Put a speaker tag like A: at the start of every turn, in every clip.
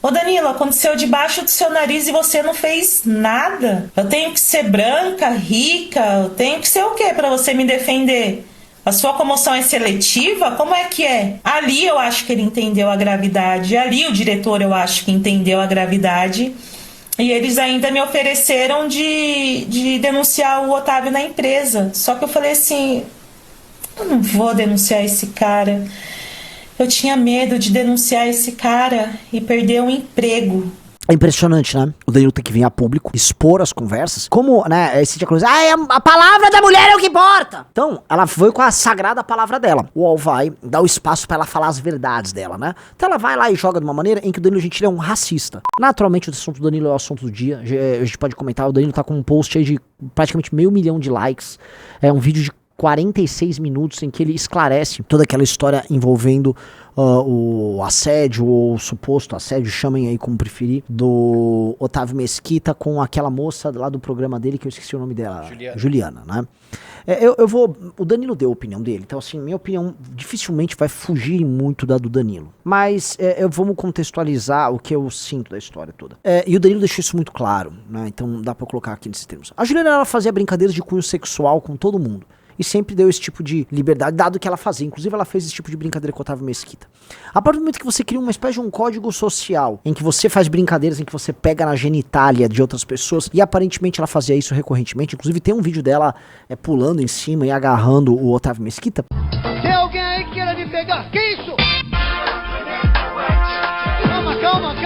A: Ô Danilo, aconteceu debaixo do seu nariz e você não fez nada. Eu tenho que ser branca, rica, eu tenho que ser o quê pra você me defender? A sua comoção é seletiva? Como é que é? Ali eu acho que ele entendeu a gravidade. Ali o diretor eu acho que entendeu a gravidade. E eles ainda me ofereceram de denunciar o Otávio na empresa. Só que eu falei assim, eu não vou denunciar esse cara. Eu tinha medo de denunciar esse cara e perder um emprego.
B: É impressionante, né? O Danilo tem que vir a público, expor as conversas. Como, né, esse tipo de coisa, a palavra da mulher é o que importa. Então, ela foi com a sagrada palavra dela. O UOL vai dar o espaço pra ela falar as verdades dela, né? Então ela vai lá e joga de uma maneira em que o Danilo Gentili é um racista. Naturalmente, o assunto do Danilo é o assunto do dia. A gente pode comentar, o Danilo tá com um post aí de praticamente 500 mil de likes. É um vídeo de 46 minutos em que ele esclarece toda aquela história envolvendo o assédio, ou o suposto assédio, chamem aí como preferir, do Otávio Mesquita com aquela moça lá do programa dele, que eu esqueci o nome dela, Juliana, né? O Danilo deu a opinião dele, então assim, minha opinião dificilmente vai fugir muito da do Danilo, mas vamos contextualizar o que eu sinto da história toda. E o Danilo deixou isso muito claro, né? Então dá pra colocar aqui nesses termos. A Juliana, ela fazia brincadeiras de cunho sexual com todo mundo. E sempre deu esse tipo de liberdade, dado que ela fazia. Inclusive, ela fez esse tipo de brincadeira com o Otávio Mesquita. A partir do momento que você cria uma espécie de um código social, em que você faz brincadeiras, em que você pega na genitália de outras pessoas, e aparentemente ela fazia isso recorrentemente. Inclusive, tem um vídeo dela pulando em cima e agarrando o Otávio Mesquita.
C: Tem alguém aí que queira me pegar? Que isso? Calma.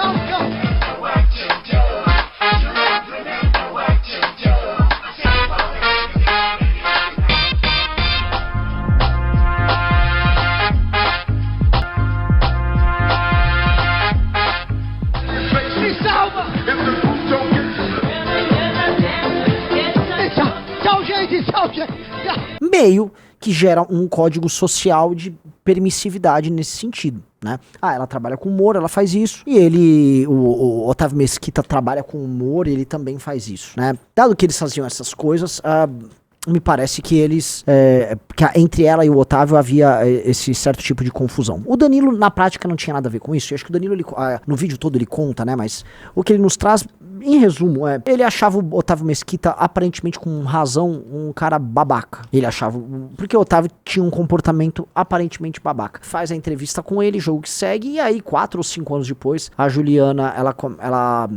C: Tchau, gente.
B: Meio que gera um código social de permissividade nesse sentido, né? Ela trabalha com humor, ela faz isso. E o Otávio Mesquita trabalha com humor e ele também faz isso, né? Dado que eles faziam essas coisas, me parece que que entre ela e o Otávio havia esse certo tipo de confusão. O Danilo, na prática, não tinha nada a ver com isso. Eu acho que o Danilo, no vídeo todo ele conta, né? Mas o que ele nos traz, em resumo, ele achava o Otávio Mesquita, aparentemente com razão, um cara babaca. Ele achava, porque o Otávio tinha um comportamento aparentemente babaca. Faz a entrevista com ele, jogo que segue, e aí 4 ou 5 anos depois, a Juliana, ela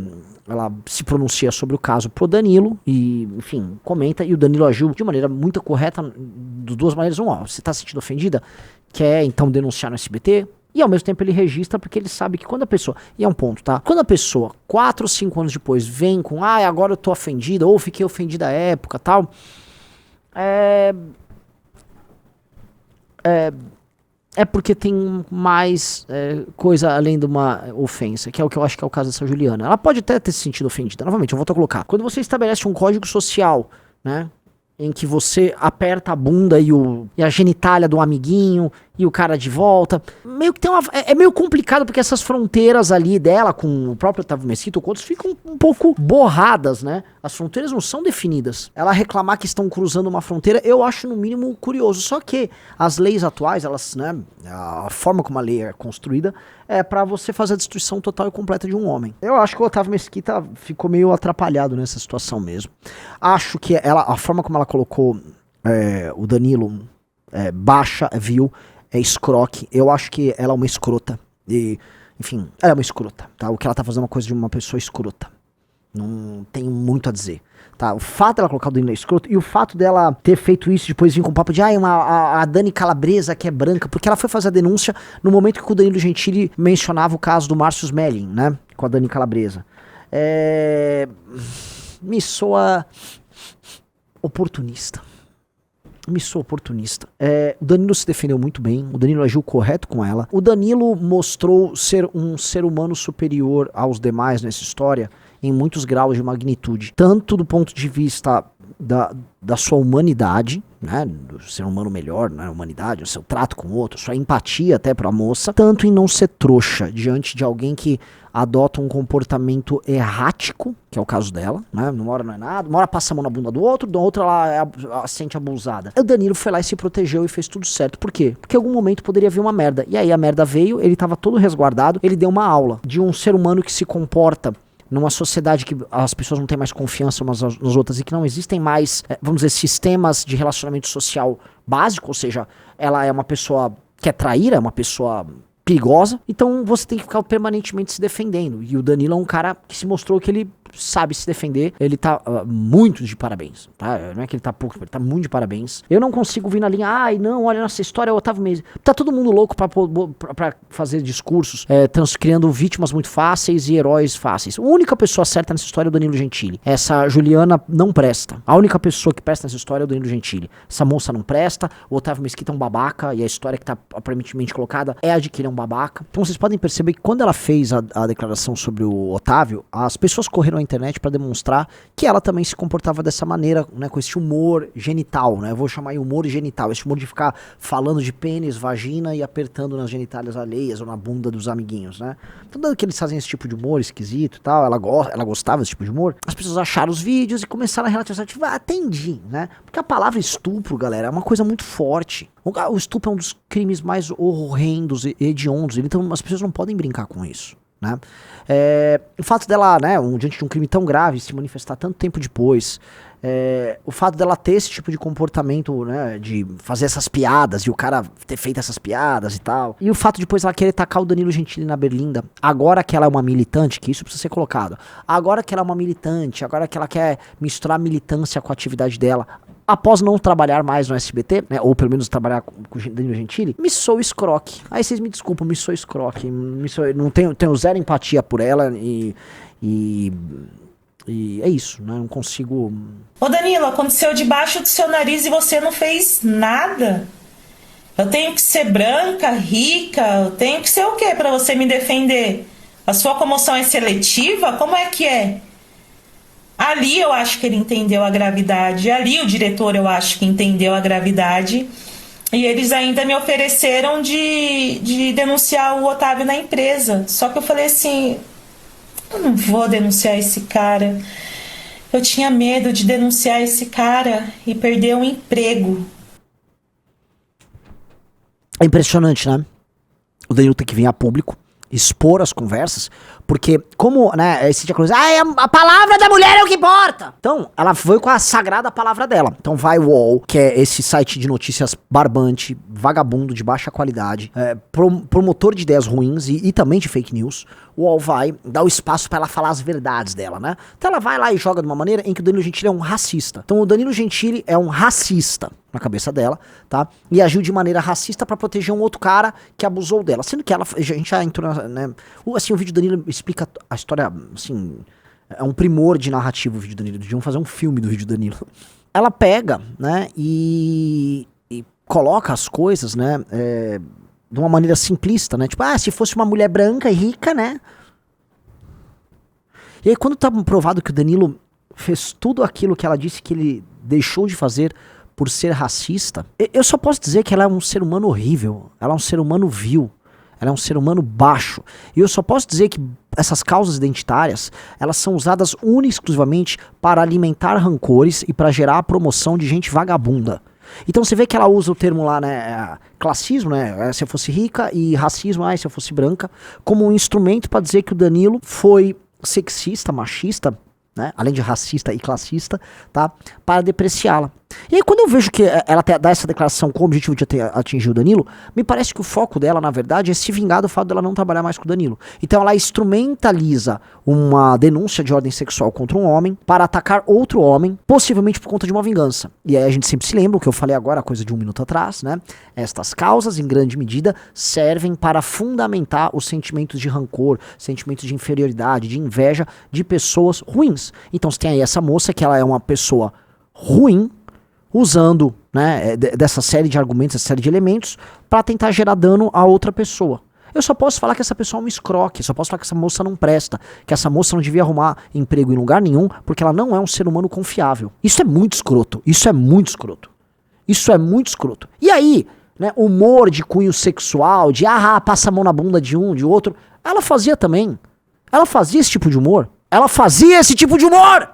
B: se pronuncia sobre o caso pro Danilo e, enfim, comenta, e o Danilo agiu de maneira muito correta, de duas maneiras. Você tá se sentindo ofendida? Quer então denunciar no SBT? E ao mesmo tempo ele registra, porque ele sabe que quando a pessoa, e é um ponto, tá? Quando a pessoa, 4 ou 5 anos depois, vem com, agora eu tô ofendida, ou fiquei ofendida à época, tal, é porque tem mais coisa além de uma ofensa, que é o que eu acho que é o caso dessa Juliana. Ela pode até ter se sentido ofendida. Novamente, eu volto a colocar. Quando você estabelece um código social, né, em que você aperta a bunda e a genitália do amiguinho e o cara de volta, meio que tem é meio complicado, porque essas fronteiras ali dela com o próprio Otávio Mesquita ou com outros ficam um pouco borradas, né? As fronteiras não são definidas. Ela reclamar que estão cruzando uma fronteira, eu acho no mínimo curioso. Só que as leis atuais, elas, né, a forma como a lei é construída é pra você fazer a destruição total e completa de um homem. Eu acho que o Otávio Mesquita ficou meio atrapalhado nessa situação mesmo. Acho que a forma como ela colocou o Danilo baixa, vil, escroque. Eu acho que ela é uma escrota. E, enfim, ela é uma escrota, tá? O que ela tá fazendo é uma coisa de uma pessoa escrota. Não tenho muito a dizer, tá? O fato dela colocar o Danilo escroto e o fato dela ter feito isso depois vir com o papo de a Dani Calabresa que é branca, porque ela foi fazer a denúncia no momento que o Danilo Gentili mencionava o caso do Márcio Smelling, né? Com a Dani Calabresa. Me soa oportunista. O Danilo se defendeu muito bem, o Danilo agiu correto com ela, o Danilo mostrou ser um ser humano superior aos demais nessa história em muitos graus de magnitude, tanto do ponto de vista da sua humanidade, né, do ser humano melhor, né, humanidade, o seu trato com o outro, sua empatia até pra moça, tanto em não ser trouxa diante de alguém que adota um comportamento errático, que é o caso dela, né, uma hora não é nada, uma hora passa a mão na bunda do outro, da outra ela se sente abusada. O Danilo foi lá e se protegeu e fez tudo certo. Por quê? Porque em algum momento poderia vir uma merda. E aí a merda veio, ele tava todo resguardado, ele deu uma aula de um ser humano que se comporta numa sociedade que as pessoas não têm mais confiança umas nas outras e que não existem mais, vamos dizer, sistemas de relacionamento social básico, ou seja, ela é uma pessoa que é traíra, é uma pessoa perigosa, então você tem que ficar permanentemente se defendendo. E o Danilo é um cara que se mostrou que ele sabe se defender, ele tá muito de parabéns, tá? Não é que ele tá pouco, ele tá muito de parabéns. Eu não consigo vir na linha, ai não, olha, nossa história é o Otávio Messi. Tá todo mundo louco pra fazer discursos, criando vítimas muito fáceis e heróis fáceis. A única pessoa certa nessa história é o Danilo Gentili. Essa Juliana não presta. A única pessoa que presta nessa história é o Danilo Gentili. Essa moça não presta, o Otávio Mesquita é um babaca, e a história que tá aparentemente colocada é a de que ele é um babaca. Então vocês podem perceber que quando ela fez a declaração sobre o Otávio, as pessoas correram internet para demonstrar que ela também se comportava dessa maneira, né, com esse humor genital, né, eu vou chamar de humor genital, esse humor de ficar falando de pênis, vagina e apertando nas genitálias alheias ou na bunda dos amiguinhos, né. Então, dado que eles fazem esse tipo de humor esquisito e tal, ela gostava desse tipo de humor, as pessoas acharam os vídeos e começaram a relativizar, tipo, atendi, né, porque a palavra estupro, galera, é uma coisa muito forte. O estupro é um dos crimes mais horrendos e hediondos, então as pessoas não podem brincar com isso. Né? O fato dela, né, diante de um crime tão grave, se manifestar tanto tempo depois, o fato dela ter esse tipo de comportamento, né, de fazer essas piadas e o cara ter feito essas piadas e tal, e o fato de depois ela querer tacar o Danilo Gentili na berlinda, agora que ela é uma militante, que isso precisa ser colocado, agora que ela é uma militante, agora que ela quer misturar militância com a atividade dela, após não trabalhar mais no SBT, né, ou pelo menos trabalhar com o Danilo Gentili, me sou escroque. Aí vocês me desculpam, me sou escroque. Não tenho zero empatia por ela e é isso, né? Não consigo...
A: Ô Danilo, aconteceu debaixo do seu nariz e você não fez nada. Eu tenho que ser branca, rica, eu tenho que ser o quê pra você me defender? A sua comoção é seletiva? Como é que é? Ali eu acho que ele entendeu a gravidade, ali o diretor eu acho que entendeu a gravidade, e eles ainda me ofereceram de denunciar o Otávio na empresa. Só que eu falei assim, eu não vou denunciar esse cara. Eu tinha medo de denunciar esse cara e perder um emprego.
B: É impressionante, né? O Danilo tem que vir a público, expor as conversas, porque como, né, esse tipo de coisa, a palavra da mulher é o que importa. Então, ela foi com a sagrada palavra dela. Então vai o UOL, que é esse site de notícias barbante, vagabundo, de baixa qualidade, promotor de ideias ruins e também de fake news. O UOL vai dar o espaço pra ela falar as verdades dela, né? Então ela vai lá e joga de uma maneira em que o Danilo Gentili é um racista. Então o Danilo Gentili é um racista na cabeça dela, tá? E agiu de maneira racista pra proteger um outro cara que abusou dela. Sendo que a gente já entrou, né? Assim, o vídeo do Danilo explica a história, assim, é um primor de narrativa o vídeo do Danilo. Deviam fazer um filme do vídeo do Danilo. Ela pega, né, e coloca as coisas, né, de uma maneira simplista, né, tipo, se fosse uma mulher branca e rica, né. E aí quando tá provado que o Danilo fez tudo aquilo que ela disse que ele deixou de fazer por ser racista, eu só posso dizer que ela é um ser humano horrível, ela é um ser humano vil, ela é um ser humano baixo. E eu só posso dizer que essas causas identitárias, elas são usadas única e exclusivamente para alimentar rancores e para gerar a promoção de gente vagabunda. Então você vê que ela usa o termo lá, né, classismo, né, se eu fosse rica, e racismo, se eu fosse branca, como um instrumento para dizer que o Danilo foi sexista, machista, né, além de racista e classista, tá, para depreciá-la. E aí quando eu vejo que ela dá essa declaração com o objetivo de atingir o Danilo, me parece que o foco dela, na verdade, é se vingar do fato dela não trabalhar mais com o Danilo. Então ela instrumentaliza uma denúncia de ordem sexual contra um homem para atacar outro homem, possivelmente por conta de uma vingança. E aí a gente sempre se lembra, o que eu falei agora, coisa de um minuto atrás, né? Estas causas, em grande medida, servem para fundamentar os sentimentos de rancor, sentimentos de inferioridade, de inveja de pessoas ruins. Então você tem aí essa moça que ela é uma pessoa ruim, usando, né, dessa série de argumentos, essa série de elementos, para tentar gerar dano a outra pessoa. Eu só posso falar que essa pessoa é um escroque, só posso falar que essa moça não presta, que essa moça não devia arrumar emprego em lugar nenhum, porque ela não é um ser humano confiável. Isso é muito escroto, isso é muito escroto. Isso é muito escroto. E aí, né, humor de cunho sexual, de passa a mão na bunda de um, de outro, ela fazia também. Ela fazia esse tipo de humor. Ela fazia esse tipo de humor!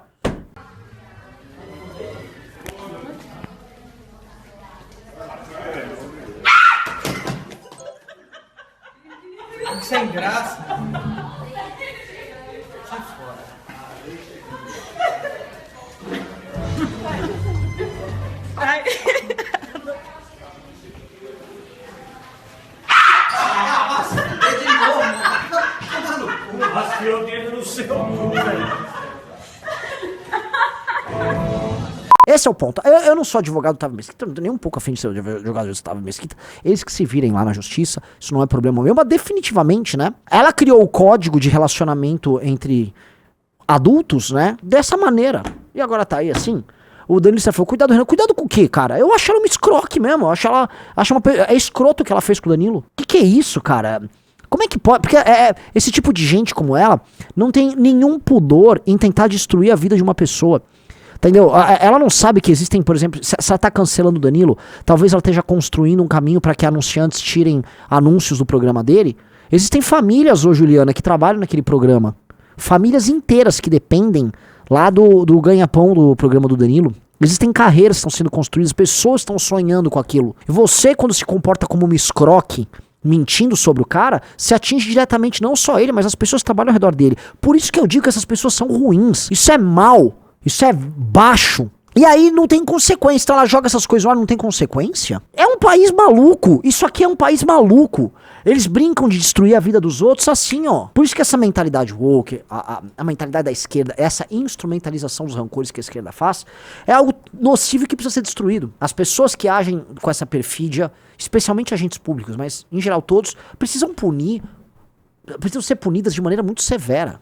D: Sem graça.
A: Ai.
D: Raspeou o dedo no seu mundo, velho.
B: Esse é o ponto. Eu não sou advogado do Otávio Mesquita, não tô nem um pouco afim de ser advogado do Otávio Mesquita. Eles que se virem lá na justiça, isso não é problema meu, mas definitivamente, né? Ela criou o código de relacionamento entre adultos, né? Dessa maneira. E agora tá aí assim. O Danilo falou, cuidado, Renan. Cuidado com o quê, cara? Eu acho ela uma escroque mesmo. Eu acho ela. É escroto o que ela fez com o Danilo. Que é isso, cara? Como é que pode? Porque esse tipo de gente como ela não tem nenhum pudor em tentar destruir a vida de uma pessoa. Entendeu? Ela não sabe que existem, por exemplo, se ela tá cancelando o Danilo, talvez ela esteja construindo um caminho para que anunciantes tirem anúncios do programa dele. Existem famílias, ô Juliana, que trabalham naquele programa. Famílias inteiras que dependem lá do ganha-pão do programa do Danilo. Existem carreiras que estão sendo construídas, pessoas estão sonhando com aquilo. E você, quando se comporta como uma escroque, mentindo sobre o cara, se atinge diretamente não só ele, mas as pessoas que trabalham ao redor dele. Por isso que eu digo que essas pessoas são ruins. Isso é mal. Isso é baixo. E aí não tem consequência. Então ela joga essas coisas lá, não tem consequência. É um país maluco. Isso aqui é um país maluco. Eles brincam de destruir a vida dos outros assim, ó. Por isso que essa mentalidade woke, a mentalidade da esquerda, essa instrumentalização dos rancores que a esquerda faz, é algo nocivo que precisa ser destruído. As pessoas que agem com essa perfídia, especialmente agentes públicos, mas em geral todos, precisam ser punidas de maneira muito severa.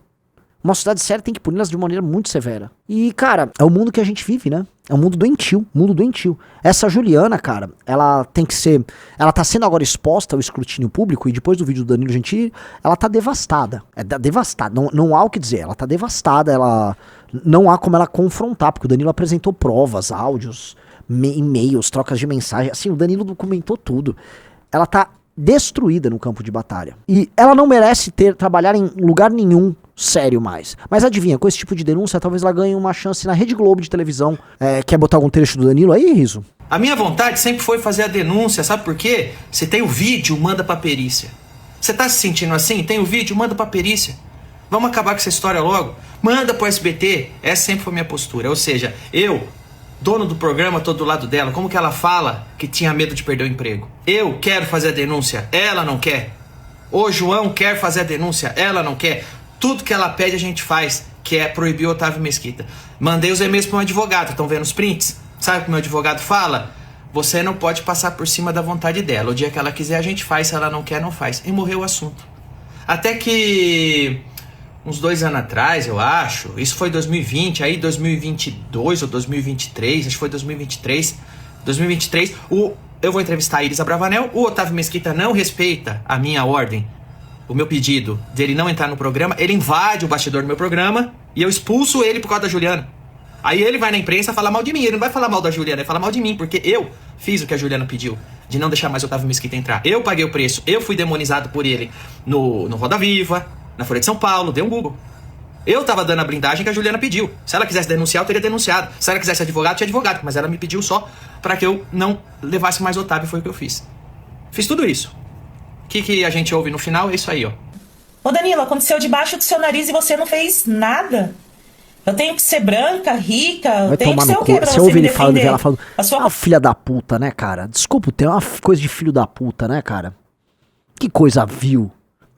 B: Uma sociedade séria tem que puni-las de maneira muito severa. E, cara, é o mundo que a gente vive, né? É um mundo doentio. Essa Juliana, cara, ela tem que ser... Ela tá sendo agora exposta ao escrutínio público e depois do vídeo do Danilo Gentili, ela tá devastada. Devastada. Não há o que dizer. Ela tá devastada. Não há como ela confrontar, porque o Danilo apresentou provas, áudios, e-mails, trocas de mensagem. Assim, o Danilo documentou tudo. Ela tá destruída no campo de batalha. E ela não merece trabalhar em lugar nenhum sério mais. Mas adivinha, com esse tipo de denúncia, talvez ela ganhe uma chance na Rede Globo de televisão. Quer botar algum trecho do Danilo aí, Riso?
E: A minha vontade sempre foi fazer a denúncia, sabe por quê? Se tem o vídeo, manda pra perícia. Você tá se sentindo assim? Tem o vídeo, manda pra perícia. Vamos acabar com essa história logo? Manda pro SBT. Essa sempre foi a minha postura. Ou seja, eu, dono do programa, tô do lado dela. Como que ela fala que tinha medo de perder o emprego? Eu quero fazer a denúncia, ela não quer. O João quer fazer a denúncia, ela não quer. Tudo que ela pede a gente faz, que é proibir o Otávio Mesquita. Mandei os e-mails pro meu advogado, estão vendo os prints? Sabe o que meu advogado fala? Você não pode passar por cima da vontade dela. O dia que ela quiser a gente faz, se ela não quer, não faz. E morreu o assunto. Até que uns 2 anos atrás, eu acho, isso foi 2020, aí 2022 ou 2023, acho que foi 2023, eu vou entrevistar a Iris Abravanel, o Otávio Mesquita não respeita a minha ordem, o meu pedido dele não entrar no programa, ele invade o bastidor do meu programa e eu expulso ele por causa da Juliana. Aí ele vai na imprensa falar mal de mim, ele não vai falar mal da Juliana, ele vai falar mal de mim, porque eu fiz o que a Juliana pediu, de não deixar mais o Otávio Mesquita entrar. Eu paguei o preço, eu fui demonizado por ele no Roda Viva, na Folha de São Paulo, dei um Google. Eu tava dando a blindagem que a Juliana pediu. Se ela quisesse denunciar, eu teria denunciado. Se ela quisesse advogado, tinha advogado. Mas ela me pediu só pra que eu não levasse mais Otávio, e foi o que eu fiz. Fiz tudo isso. O que a gente ouve no final é isso aí, ó.
A: Ô Danilo, aconteceu debaixo do seu nariz e você não fez nada. Eu tenho que ser branca, rica, eu tenho que ser o quê pra você me defender?
B: Ela falando, filha da puta, né, cara? Desculpa, tem uma coisa de filho da puta, né, cara? Que coisa vil.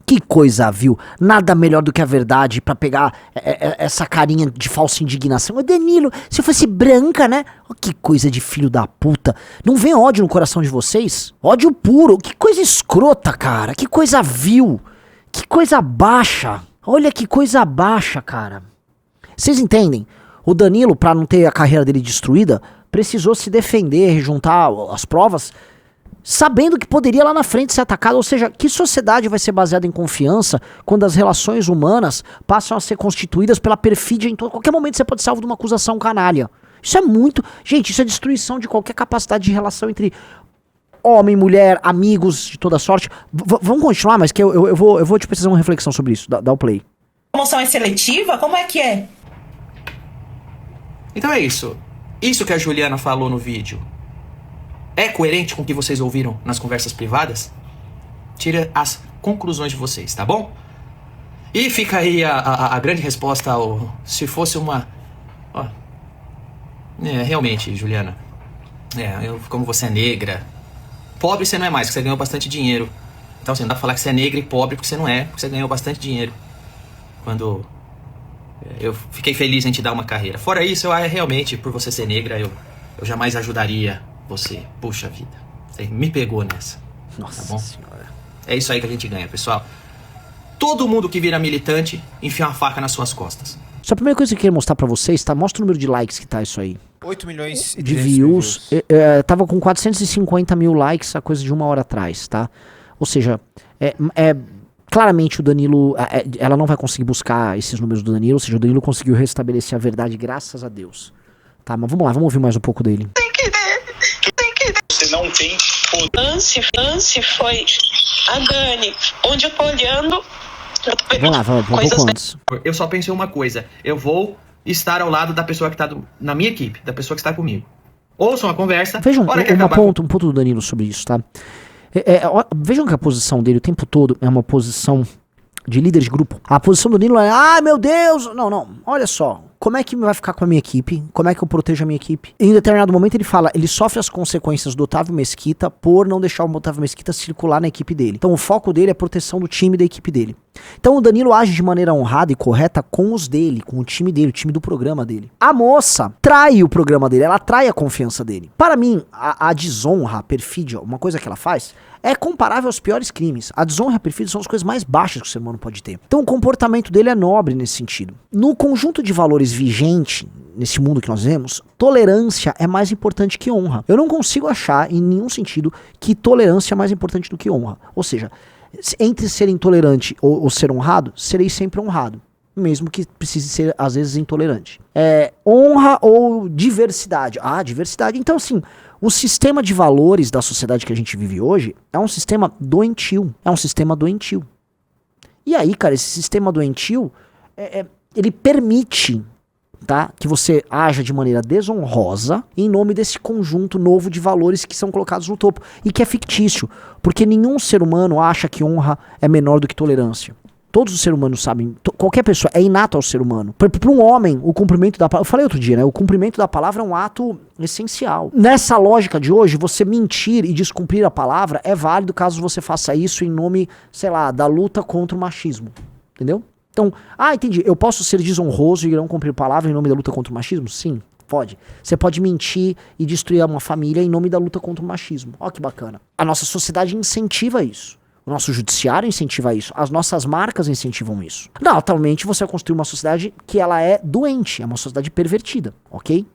B: Que coisa vil. Nada melhor do que a verdade pra pegar essa carinha de falsa indignação. Ô Danilo, se eu fosse branca, né? Oh, que coisa de filho da puta. Não vem ódio no coração de vocês? Ódio puro. Que coisa escrota, cara. Que coisa vil. Que coisa baixa. Olha que coisa baixa, cara. Vocês entendem? O Danilo, pra não ter a carreira dele destruída, precisou se defender, juntar as provas sabendo que poderia lá na frente ser atacado. Ou seja, que sociedade vai ser baseada em confiança quando as relações humanas passam a ser constituídas pela perfídia em qualquer momento você pode ser salvo de uma acusação canalha. Isso é muito... Gente, isso é destruição de qualquer capacidade de relação entre homem, mulher, amigos de toda sorte. Vamos continuar, mas que eu vou te precisar de uma reflexão sobre isso. Dá o play.
A: A comoção é seletiva? Como é que é?
E: Então é isso. Isso que a Juliana falou no vídeo é coerente com o que vocês ouviram nas conversas privadas? Tire as conclusões de vocês, tá bom? E fica aí a grande resposta ao... Se fosse uma... Ó, realmente, Juliana. Como você é negra... Pobre você não é mais, porque você ganhou bastante dinheiro. Então você não dá pra falar que você é negra e pobre porque você não é, porque você ganhou bastante dinheiro. Quando eu fiquei feliz em te dar uma carreira. Fora isso, realmente, por você ser negra, eu jamais ajudaria você. Puxa vida, você me pegou nessa.
B: Nossa,
E: tá bom?
B: Senhora.
E: É isso aí que a gente ganha, pessoal. Todo mundo que vira militante enfia uma faca nas suas costas.
B: Só a primeira coisa que eu queria mostrar pra vocês, tá? Mostra o número de likes que tá isso aí.
F: 8 milhões e
B: De
F: 300
B: views. Tava com 450 mil likes a coisa de 1 hora atrás, tá? Ou seja, claramente o Danilo... ela não vai conseguir buscar esses números do Danilo, ou seja, o Danilo conseguiu restabelecer a verdade, graças a Deus. Tá, mas vamos lá, vamos ouvir mais um pouco dele.
G: Você não tem
H: lance foi a Dani, onde eu tô olhando.
B: Vamos lá, vamos um pouco antes.
E: Eu só penso em uma coisa. Eu vou estar ao lado da pessoa que tá na minha equipe, da pessoa que está comigo. Ouçam a conversa.
B: Vejam um ponto do Danilo sobre isso, tá? Vejam que a posição dele o tempo todo é uma posição de líder de grupo. A posição do Danilo é, ai meu Deus, não, olha só. Como é que vai ficar com a minha equipe? Como é que eu protejo a minha equipe? Em determinado momento ele fala, ele sofre as consequências do Otávio Mesquita por não deixar o Otávio Mesquita circular na equipe dele. Então o foco dele é a proteção do time e da equipe dele. Então o Danilo age de maneira honrada e correta com os dele, com o time dele, o time do programa dele. A moça trai o programa dele, ela trai a confiança dele. Para mim, a desonra, a perfídia, uma coisa que ela faz, é comparável aos piores crimes. A desonra e a perfídia são as coisas mais baixas que o ser humano pode ter. Então o comportamento dele é nobre nesse sentido. No conjunto de valores vigente, nesse mundo que nós vemos, tolerância é mais importante que honra. Eu não consigo achar, em nenhum sentido, que tolerância é mais importante do que honra. Ou seja, entre ser intolerante ou ser honrado, serei sempre honrado. Mesmo que precise ser, às vezes, intolerante. Honra ou diversidade? Diversidade. Então, assim, o sistema de valores da sociedade que a gente vive hoje é um sistema doentio. E aí, cara, esse sistema doentio, ele permite, tá, que você haja de maneira desonrosa em nome desse conjunto novo de valores que são colocados no topo. E que é fictício, porque nenhum ser humano acha que honra é menor do que tolerância. Todos os seres humanos sabem, qualquer pessoa, é inato ao ser humano. Para um homem, o cumprimento da palavra, eu falei outro dia, né? O cumprimento da palavra é um ato essencial. Nessa lógica de hoje, você mentir e descumprir a palavra é válido caso você faça isso em nome, sei lá, da luta contra o machismo. Entendeu? Então, entendi, eu posso ser desonroso e não cumprir a palavra em nome da luta contra o machismo? Sim, pode. Você pode mentir e destruir uma família em nome da luta contra o machismo. Ó que bacana. A nossa sociedade incentiva isso. O nosso judiciário incentiva isso. As nossas marcas incentivam isso. Não, atualmente você vai construir uma sociedade que ela é doente, é uma sociedade pervertida, ok?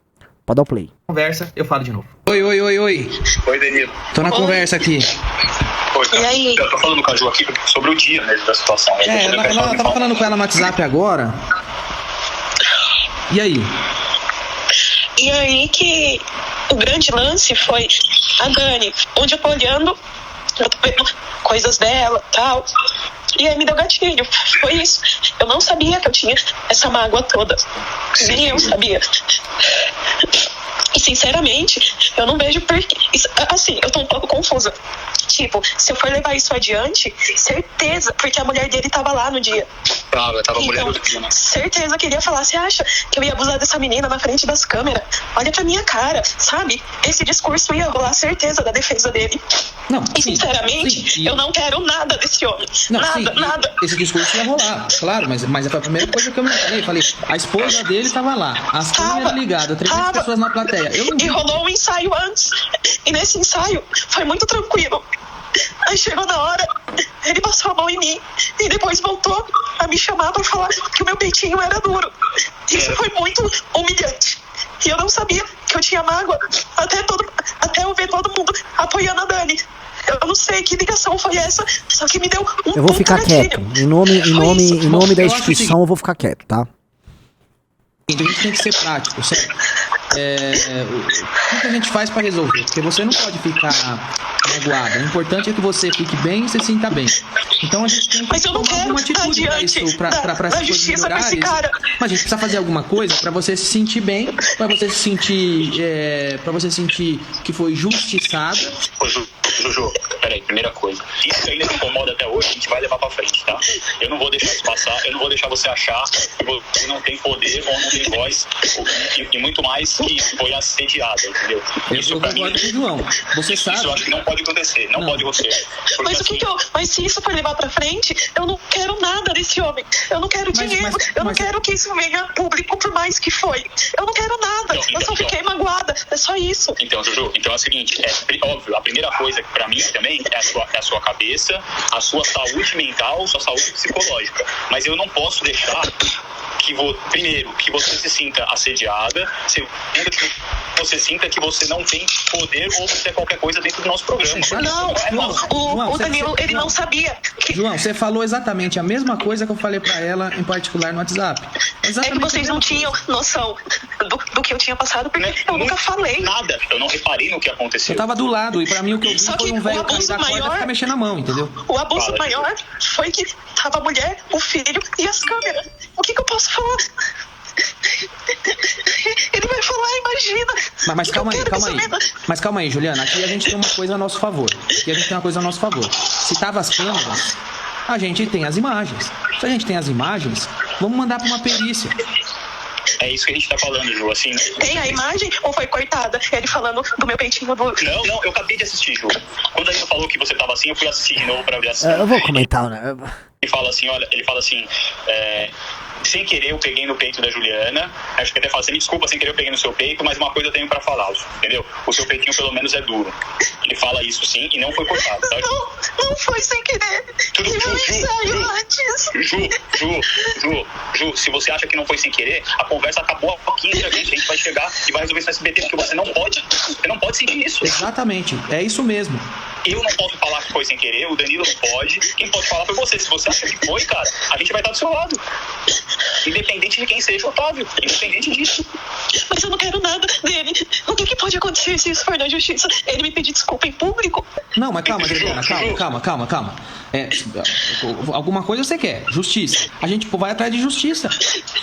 B: Pode dar o play.
E: Conversa, eu falo de novo.
F: Oi.
G: Oi, Danilo.
F: Tô na conversa aqui.
G: Oi,
H: E aí?
G: eu tô falando com a Ju aqui sobre o dia, né, da situação.
F: Eu tava falando com ela no WhatsApp agora. E aí?
H: E aí que o grande lance foi a Dani, onde eu tô olhando, eu tô vendo coisas dela e tal. E aí me deu gatilho. Foi isso. Eu não sabia que eu tinha essa mágoa toda. Nem eu sabia. E sinceramente, eu não vejo porque... Assim, eu tô um pouco confusa. Tipo, se eu for levar isso adiante, certeza, porque a mulher dele tava lá no dia.
G: Tava a mulher
H: Então,
G: do dia, né?
H: certeza que ele ia falar, você acha que eu ia abusar dessa menina na frente das câmeras? Olha pra minha cara, sabe? Esse discurso ia rolar, certeza da defesa dele.
F: Não,
H: E sinceramente, eu não quero nada desse homem. Nada.
F: Esse discurso ia rolar, claro, mas foi a primeira coisa que eu me falei. A esposa dele tava lá, as câmeras ligadas, 300 pessoas na plateia.
H: E rolou um ensaio antes. E nesse ensaio foi muito tranquilo. Aí chegou na hora, ele passou a mão em mim e depois voltou a me chamar pra falar que o meu peitinho era duro. Isso foi muito humilhante. E eu não sabia que eu tinha mágoa até eu ver todo mundo apoiando a Dani. Eu não sei que ligação foi essa, só que me deu um
B: Eu vou ficar quieto. Em nome da
F: eu acho
B: instituição, eu vou ficar quieto, tá?
F: A gente tem que ser prático, certo? O que a gente faz pra resolver? Porque você não pode ficar magoado. O importante é que você fique bem e se sinta bem. Então a gente tem que
H: Mas eu não
F: tomar
H: quero
F: alguma atitude pra
H: adiante
F: isso, pra essas
H: da
F: coisas
H: justiça com esse
F: melhorarem.
H: cara.
F: Mas a gente precisa fazer alguma coisa pra você se sentir bem, pra você sentir que foi justiçado.
G: Ô, Juju, peraí, primeira coisa. Isso ainda te incomoda até hoje, a gente vai levar pra frente, tá? Eu não vou deixar isso passar, eu não vou deixar você achar que você não tem poder ou não tem voz, e muito mais que foi assediada, entendeu?
F: Eu
G: pra mim,
F: concordo com o João. Você sabe.
G: isso eu acho que não pode acontecer, não pode acontecer. Porque,
H: Mas
G: assim,
H: mas se isso for levar pra frente, eu não quero nada desse homem. Eu não quero dinheiro, eu não quero que isso venha a público, por mais que foi. Eu não quero nada, eu só fiquei magoada, é só isso.
G: Então, Juju, então é o seguinte, óbvio, a primeira coisa que pra mim também é a sua cabeça, a sua saúde mental, sua saúde psicológica. Mas eu não posso deixar primeiro, que você se sinta assediada, segundo, que você sinta que você não tem poder ou você é qualquer coisa dentro do nosso programa.
H: Não, o Danilo, ele não sabia.
F: João, você falou exatamente a mesma coisa que eu falei pra ela, em particular no WhatsApp.
H: É que vocês não tinham noção do que eu tinha passado, porque eu nunca falei.
G: Nada, eu não reparei no que aconteceu.
F: Eu tava do lado, e pra mim o que eu vi foi um velho cair da corda e ficar mexendo a mão, entendeu?
H: O abuso maior foi que tava a mulher, o filho e as câmeras. O que eu posso falar? Ele vai falar, imagina.
F: Mas calma aí. Mas calma aí, Juliana. Aqui a gente tem uma coisa a nosso favor. Se tava as câmeras, a gente tem as imagens. Se a gente tem as imagens, vamos mandar pra uma perícia.
G: É isso que a gente tá falando, Ju, assim.
H: Tem a imagem ou foi cortada? Ele falando do meu peitinho do...
G: Não, eu acabei de assistir, Ju. Quando a Ana falou que você tava assim, eu fui assistir de novo pra ver assim.
B: Eu vou comentar, né?
G: Ele fala assim, sem querer eu peguei no peito da Juliana, acho que até fala assim, me desculpa, sem querer eu peguei no seu peito, mas uma coisa eu tenho pra falar, entendeu? O seu peitinho pelo menos é duro. Ele fala isso sim e não foi cortado, tá?
H: Não foi sem querer.
G: Tudo,
H: Ju, antes.
G: Ju, se você acha que não foi sem querer, a conversa acabou aqui entre a gente vai chegar e vai resolver isso no SBT, porque você não pode sentir isso.
F: Exatamente, é isso mesmo.
G: Eu não posso falar que foi sem querer, o Danilo não pode, quem pode falar foi você. Se você acha que foi, cara, a gente vai estar do seu lado. Independente de quem seja o Otávio, independente disso.
H: Mas eu não quero nada dele. O que pode acontecer se isso for na justiça? Ele me pedir desculpa em público?
F: Não, mas calma, Juliana, calma. Alguma coisa você quer, justiça. A gente vai atrás de justiça.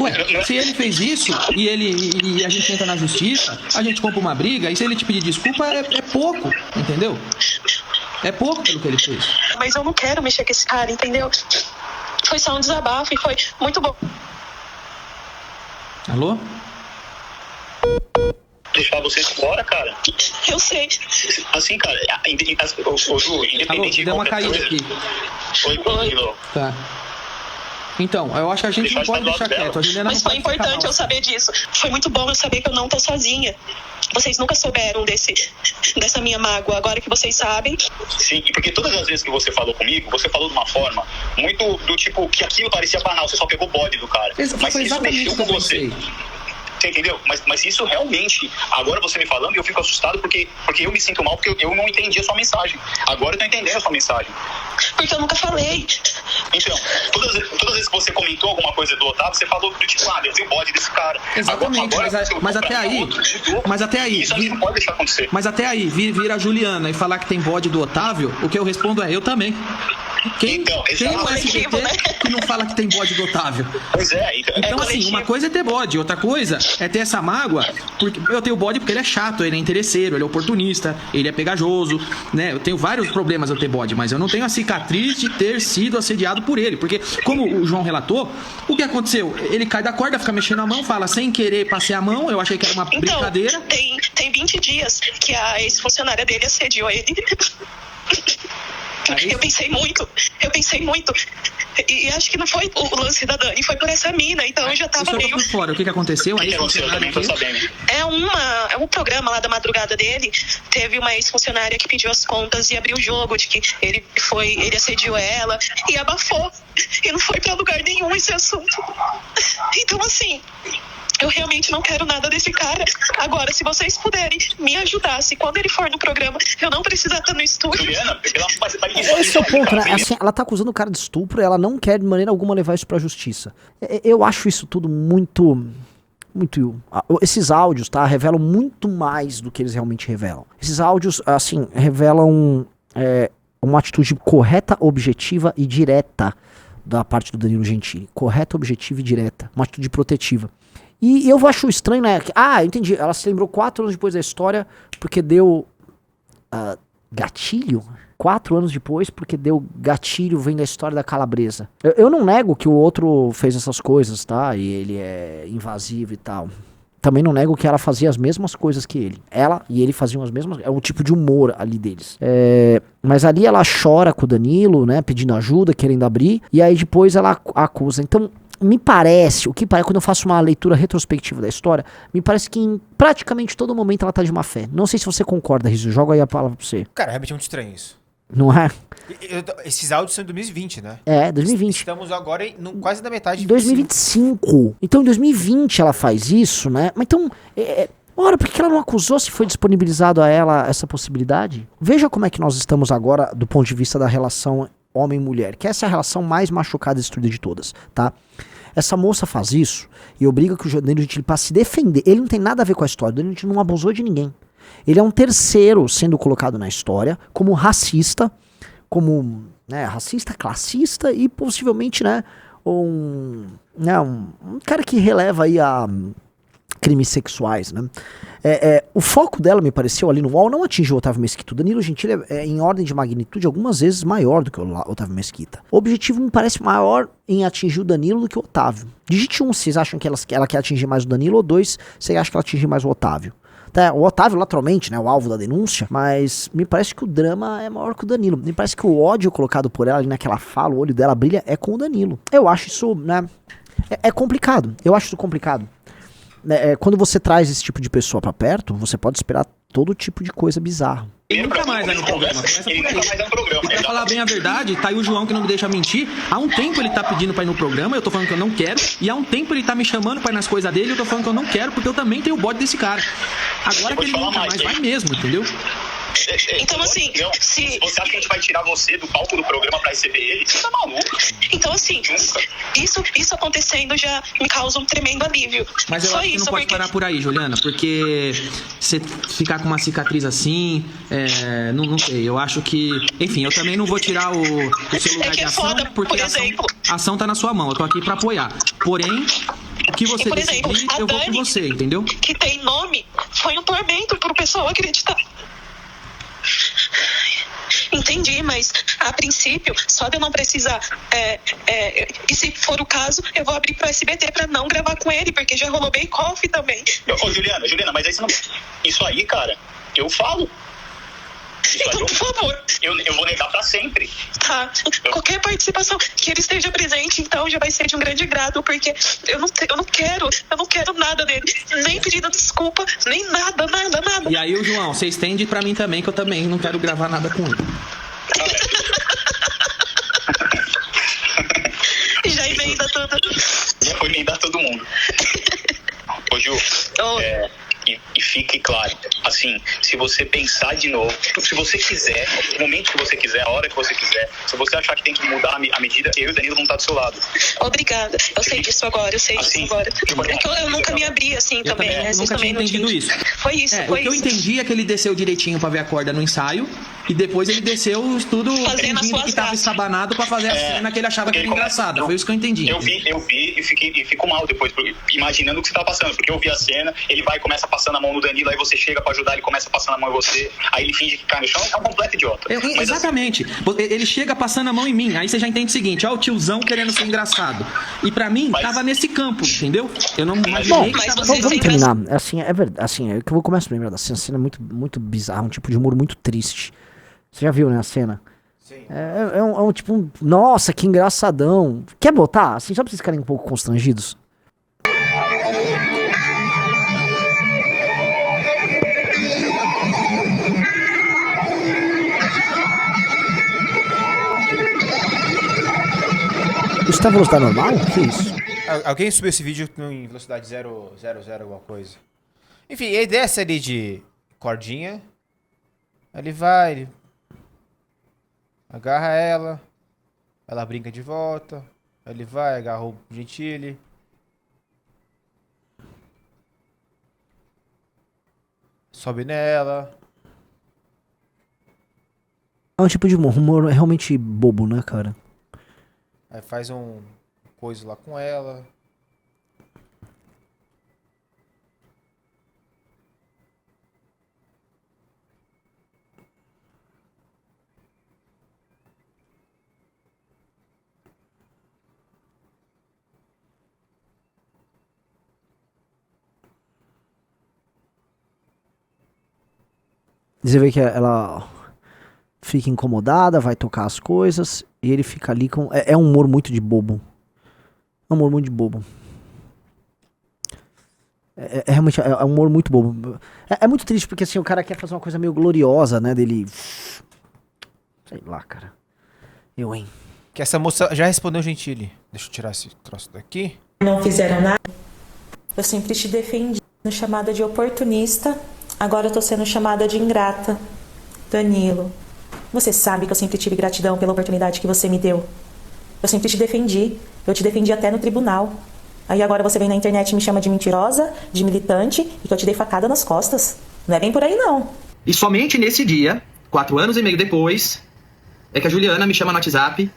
F: Ué, se ele fez isso e a gente entra na justiça, a gente compra uma briga, e se ele te pedir desculpa, é pouco, entendeu? É pouco pelo que ele fez.
H: Mas eu não quero mexer com esse cara, entendeu? Foi só um desabafo e foi muito bom.
F: Alô?
G: Deixar vocês fora, cara.
H: Eu sei.
G: Assim, cara, Ju, independente de
F: deu uma
G: qualquer
F: caída
G: coisa.
F: aqui.
G: Oi, Danilo.
F: Tá. Então, eu acho que a gente não pode deixar quieto. A Juliana
H: Mas
F: não
H: foi
F: pode ficar
H: importante
F: mal.
H: eu saber disso. Foi muito bom eu saber que eu não tô sozinha. Vocês nunca souberam dessa minha mágoa, agora que vocês sabem.
G: Sim, e porque todas as vezes que você falou comigo, você falou de uma forma muito do tipo que aquilo parecia banal, você só pegou o bode do cara.
F: Foi
G: Mas isso
F: exatamente
G: mexeu
F: o que
G: com
F: eu
G: você.
F: pensei.
G: Você entendeu? Mas isso realmente, agora você me falando, eu fico assustado porque eu me sinto mal, porque eu não entendi a sua mensagem. Agora eu tô entendendo a sua mensagem.
H: Porque eu nunca falei.
G: Então, todas as vezes que você comentou alguma coisa do Otávio, você falou do tipo, eu vi o bode desse cara.
F: Exatamente, mas até aí,
G: isso a gente não pode deixar acontecer.
F: Mas até aí, vir a Juliana e falar que tem bode do Otávio, o que eu respondo é, eu também. Quem no SBT que não fala que tem bode do Otávio?
G: Pois é.
F: Então, assim, uma coisa é ter bode, outra coisa é ter essa mágoa, porque eu tenho bode porque ele é chato, ele é interesseiro, ele é oportunista, ele é pegajoso, né? Eu tenho vários problemas eu ter bode, mas eu não tenho a cicatriz de ter sido assediado por ele, porque, como o João relatou, o que aconteceu? Ele cai da corda, fica mexendo a mão, fala, sem querer, passei a mão, eu achei que era uma brincadeira.
H: Tem 20 dias que a ex-funcionária dele assediou ele. Eu pensei muito. E acho que não foi o lance da Dani, foi por essa mina, então eu já tava
F: meio...
H: meio...
F: por fora, o que aconteceu? Aí
H: É um programa lá da madrugada dele, teve uma ex-funcionária que pediu as contas e abriu o jogo de que ele assediou ela e abafou. E não foi pra lugar nenhum esse assunto. Então, assim, eu realmente não quero nada desse cara. Agora, se vocês puderem me ajudar, se quando ele for no programa, eu não precisar estar no estúdio.
G: Juliana,
B: Esse é o ponto, né? Assim, ela tá acusando o cara de estupro e ela não quer de maneira alguma levar isso pra justiça. Eu acho isso tudo muito... Esses áudios, tá? Revelam muito mais do que eles realmente revelam. Esses áudios, assim, revelam uma atitude correta, objetiva e direta da parte do Danilo Gentili. Correta, objetiva e direta. Uma atitude protetiva. E eu acho estranho, né? Entendi. Ela se lembrou 4 anos depois da história porque deu gatilho. 4 anos depois porque deu gatilho vem da história da calabresa. Eu não nego que o outro fez essas coisas, tá? E ele é invasivo e tal. Também não nego que ela fazia as mesmas coisas que ele. Ela e ele faziam as mesmas... É um tipo de humor ali deles. Mas ali ela chora com o Danilo, né? Pedindo ajuda, querendo abrir. E aí depois ela acusa. Então... Me parece, quando eu faço uma leitura retrospectiva da história, me parece que em praticamente todo momento ela tá de má fé. Não sei se você concorda, Rizzo, jogo aí a palavra pra você.
I: Cara, realmente é muito estranho isso.
B: Não é?
I: Esses áudios são de 2020, né?
B: 2020.
I: Estamos agora quase na metade de
B: 2025. Então em 2020 ela faz isso, né? Mas então... Ora, por que ela não acusou se foi disponibilizado a ela essa possibilidade? Veja como é que nós estamos agora do ponto de vista da relação homem-mulher, que essa é a relação mais machucada e destruída de todas, tá? Essa moça faz isso e obriga que o Danilo Gentili para se defender. Ele não tem nada a ver com a história. O Danilo Gentili não abusou de ninguém. Ele é um terceiro sendo colocado na história como racista, racista, classista e possivelmente, né, um cara que releva aí a crimes sexuais, né? O foco dela, me pareceu, ali no UOL, não atingiu o Otávio Mesquita. O Danilo Gentili é em ordem de magnitude algumas vezes maior do que o Otávio Mesquita. O objetivo me parece maior em atingir o Danilo do que o Otávio. Digite 1, vocês acham que ela quer atingir mais o Danilo, ou 2, vocês acham que ela atingir mais o Otávio. Tá, o Otávio, naturalmente, né, o alvo da denúncia, mas me parece que o drama é maior que o Danilo. Me parece que o ódio colocado por ela ali naquela fala, o olho dela brilha, é com o Danilo. Eu acho isso, né, é complicado. Eu acho isso complicado. Quando você traz esse tipo de pessoa pra perto, você pode esperar todo tipo de coisa bizarra.
F: Ele nunca mais vai no programa. Começa por aí. E pra falar bem a verdade, tá aí o João que não me deixa mentir. Há um tempo ele tá pedindo pra ir no programa, eu tô falando que eu não quero. E há um tempo ele tá me chamando pra ir nas coisas dele, eu tô falando que eu não quero, porque eu também tenho o bode desse cara. Agora que ele nunca mais vai mesmo, entendeu?
H: Então, assim,
G: se você acha que a gente vai tirar você do palco do programa pra receber ele, você tá maluco.
H: Então, assim, isso acontecendo já me causa um tremendo alívio.
F: Mas eu acho que não pode parar por aí, Juliana, porque você ficar com uma cicatriz assim, não sei, eu acho que... Enfim, eu também não vou tirar o seu lugar de ação, porque a ação tá na sua mão, eu tô aqui pra apoiar. Porém... O que você
H: por exemplo,
F: decidir, eu vou com você, entendeu?
H: Que tem nome, foi um tormento pro pessoal acreditar. Entendi, mas a princípio, só de eu não precisar, e se for o caso, eu vou abrir pro SBT pra não gravar com ele, porque já rolou bake-off também.
G: Juliana, mas aí você não... Isso aí, cara, eu falo.
H: Então, por favor.
G: Eu vou negar pra sempre.
H: Tá. Qualquer participação que ele esteja presente, então, já vai ser de um grande grado, porque eu não quero nada dele. Nem pedido desculpa, nem nada.
F: E aí, o João, você estende pra mim também, que eu também não quero gravar nada com ele.
H: Já emenda tudo.
G: Já vou emendar todo mundo. Ô, Ju, e fique claro, assim, se você pensar de novo, se você quiser, no momento que você quiser, a hora que você quiser, se você achar que tem que mudar a medida, eu e o Danilo vamos estar do seu lado.
H: Obrigada, eu sei disso agora, É que eu nunca me abri assim também, né?
F: Eu nunca tinha entendido isso.
H: Foi isso.
F: O que eu entendi é que ele desceu direitinho pra ver a corda no ensaio, e depois ele desceu tudo fingindo que tava estabanado pra fazer a cena que ele achava que era engraçada. Foi isso que eu entendi.
G: Eu vi e fico mal depois, imaginando o que você tá passando, porque eu vi a cena, ele vai e começa passando a mão no Danilo, aí você chega pra ajudar, ele começa passando a mão em você, aí ele finge que cai no chão, é um completo idiota.
F: Exatamente. Ele chega passando a mão em mim, aí você já entende o seguinte, ó, o tiozão querendo ser engraçado. E pra mim, tava nesse campo, entendeu? Eu não imaginei que tava...
B: Vamos terminar. Assim, é verdade. Assim, é que eu vou começar a lembrar da cena. A cena é muito, muito bizarra, um tipo de humor muito triste. Você já viu, né, a cena? Sim. É um tipo, nossa, que engraçadão. Quer botar? Assim, só pra vocês ficarem um pouco constrangidos. Isso tá em velocidade normal? O que é isso?
I: Alguém subiu esse vídeo em velocidade 000 alguma coisa. Enfim, a ideia é essa ali de cordinha. Ele vai, ele agarra ela brinca de volta. Ele vai, agarra o Gentili. Sobe nela.
B: É um tipo de humor realmente bobo, né, cara?
I: Aí faz um coisa lá com ela.
B: Você vê que ela fica incomodada, vai tocar as coisas, e ele fica ali com... É um humor muito de bobo. É um humor muito de bobo. Realmente, é um humor muito bobo. É muito triste, porque assim, o cara quer fazer uma coisa meio gloriosa, né, dele... Sei lá, cara. Hein?
I: Que essa moça já respondeu Gentili. Deixa eu tirar esse troço daqui.
A: Não fizeram nada. Eu sempre te defendi. Chamada de oportunista, agora eu tô sendo chamada de ingrata. Danilo, você sabe que eu sempre tive gratidão pela oportunidade que você me deu. Eu sempre te defendi. Eu te defendi até no tribunal. Aí agora você vem na internet e me chama de mentirosa, de militante e que eu te dei facada nas costas. Não é bem por aí, não.
E: E somente nesse dia, 4 anos e meio depois, é que a Juliana me chama no WhatsApp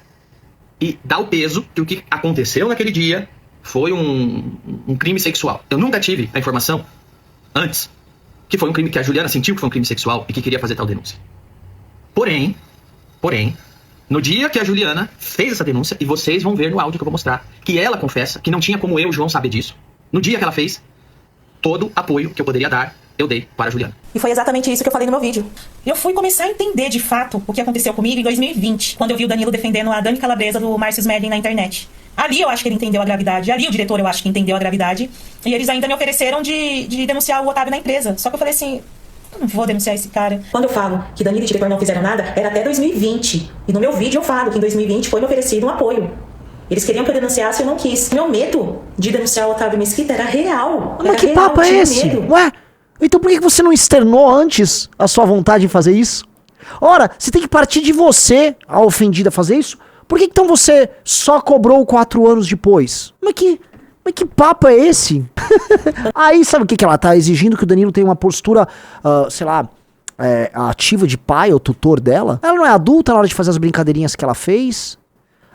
E: e dá o peso que o que aconteceu naquele dia foi um crime sexual. Eu nunca tive a informação antes que foi um crime, que a Juliana sentiu que foi um crime sexual e que queria fazer tal denúncia. Porém, no dia que a Juliana fez essa denúncia, e vocês vão ver no áudio que eu vou mostrar, que ela confessa que não tinha como eu, João, saber disso. No dia que ela fez, todo apoio que eu poderia dar, eu dei para a Juliana.
A: E foi exatamente isso que eu falei no meu vídeo. Eu fui começar a entender de fato o que aconteceu comigo em 2020, quando eu vi o Danilo defendendo a Dani Calabresa do Márcio Smerling na internet. Ali eu acho que ele entendeu a gravidade, ali o diretor eu acho que entendeu a gravidade, e eles ainda me ofereceram de denunciar o Otávio na empresa. Só que eu falei assim, eu não vou denunciar esse cara. Quando eu falo que Danilo e o diretor não fizeram nada, era até 2020. E no meu vídeo eu falo que em 2020 foi me oferecido um apoio. Eles queriam que eu denunciasse e eu não quis. Meu medo de denunciar o Otávio Mesquita era real.
B: Mas que papo é esse? Ué, então por que você não externou antes a sua vontade de fazer isso? Ora, você tem que partir de você, a ofendida, fazer isso. Por que então você só cobrou 4 anos depois? Mas que papo é esse? Aí sabe o que ela tá exigindo? Que o Danilo tenha uma postura, sei lá, ativa de pai ou tutor dela? Ela não é adulta na hora de fazer as brincadeirinhas que ela fez?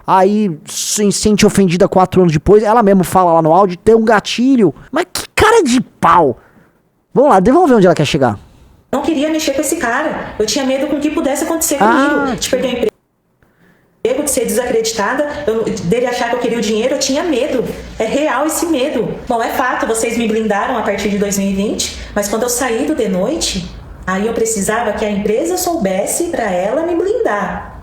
B: Aí se sente ofendida 4 anos depois, ela mesmo fala lá no áudio, tem um gatilho. Mas que cara de pau! Vamos lá, vamos ver onde ela quer chegar.
A: Não queria mexer com esse cara. Eu tinha medo com o que pudesse acontecer comigo. De perder o emprego, de ser desacreditada, dele achar que eu queria o dinheiro, eu tinha medo. É real esse medo. Bom, é fato, vocês me blindaram a partir de 2020, mas quando eu saí do de noite, aí eu precisava que a empresa soubesse para ela me blindar.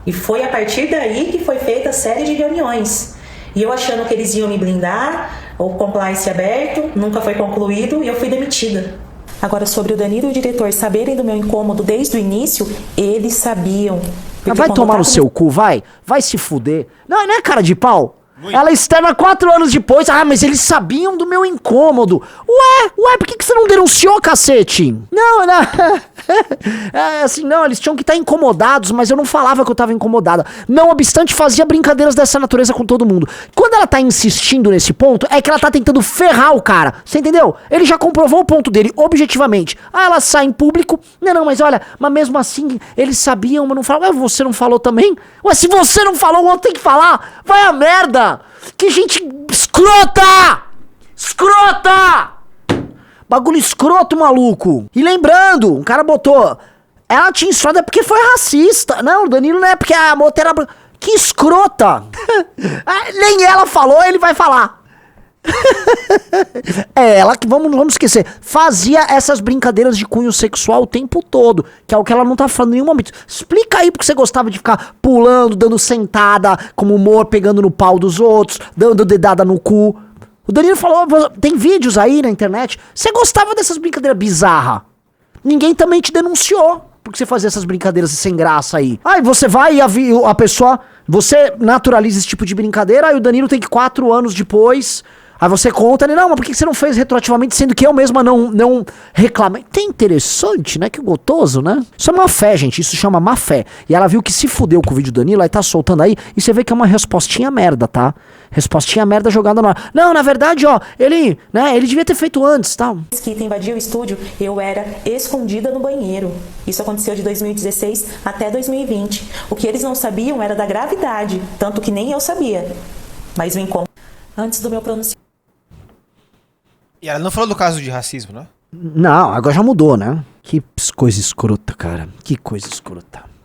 A: E foi a partir daí que foi feita a série de reuniões. E eu achando que eles iam me blindar, o compliance aberto, nunca foi concluído e eu fui demitida. Agora, sobre o Danilo e o diretor saberem do meu incômodo desde o início, eles sabiam.
B: Vai tomar no seu cu, vai se fuder. Não é cara de pau? Muito. Ela externa 4 anos depois. Ah, mas eles sabiam do meu incômodo. Ué, por que você não denunciou, cacete? Não. Assim, não, eles tinham que estar incomodados, mas eu não falava que eu tava incomodada. Não obstante, fazia brincadeiras dessa natureza com todo mundo. Quando ela tá insistindo nesse ponto, é que ela tá tentando ferrar o cara. Você entendeu? Ele já comprovou o ponto dele, objetivamente. Ah, ela sai em público. Não, mas olha, mas mesmo assim, eles sabiam, mas não falaram. Ué, você não falou também? Ué, se você não falou, o outro tem que falar. Vai a merda! Que gente escrota! Escrota! Bagulho escroto, maluco. E lembrando, um cara botou, ela tinha estrada porque foi racista. Não, o Danilo não é porque a moto era... Que escrota! Nem ela falou, ele vai falar. É ela que, vamos esquecer, fazia essas brincadeiras de cunho sexual o tempo todo, que é o que ela não tá falando em nenhum momento. Explica aí porque você gostava de ficar pulando, dando sentada, como humor, pegando no pau dos outros, dando dedada no cu. O Danilo falou, tem vídeos aí na internet, você gostava dessas brincadeiras bizarras. Ninguém também te denunciou. Por que você fazia essas brincadeiras sem graça aí? Aí você vai e a pessoa... Você naturaliza esse tipo de brincadeira, aí o Danilo tem que 4 anos depois... Aí você conta, ele, não, mas por que você não fez retroativamente, sendo que eu mesma não reclamei? É interessante, né? Que gostoso, né? Isso é má fé, gente, isso chama má fé. E ela viu que se fudeu com o vídeo do Danilo, aí tá soltando aí, e você vê que é uma respostinha merda, tá? Respostinha merda jogada no ar. Não, na verdade, ó, ele devia ter feito antes, tal.
J: Que invadiu o estúdio, eu era escondida no banheiro. Isso aconteceu de 2016 até 2020. O que eles não sabiam era da gravidade, tanto que nem eu sabia. Mas o encontro antes do meu pronunciamento.
I: E ela não falou do caso de racismo, né?
B: Não, agora já mudou, né? Que coisa escrota, cara. Que coisa escrota.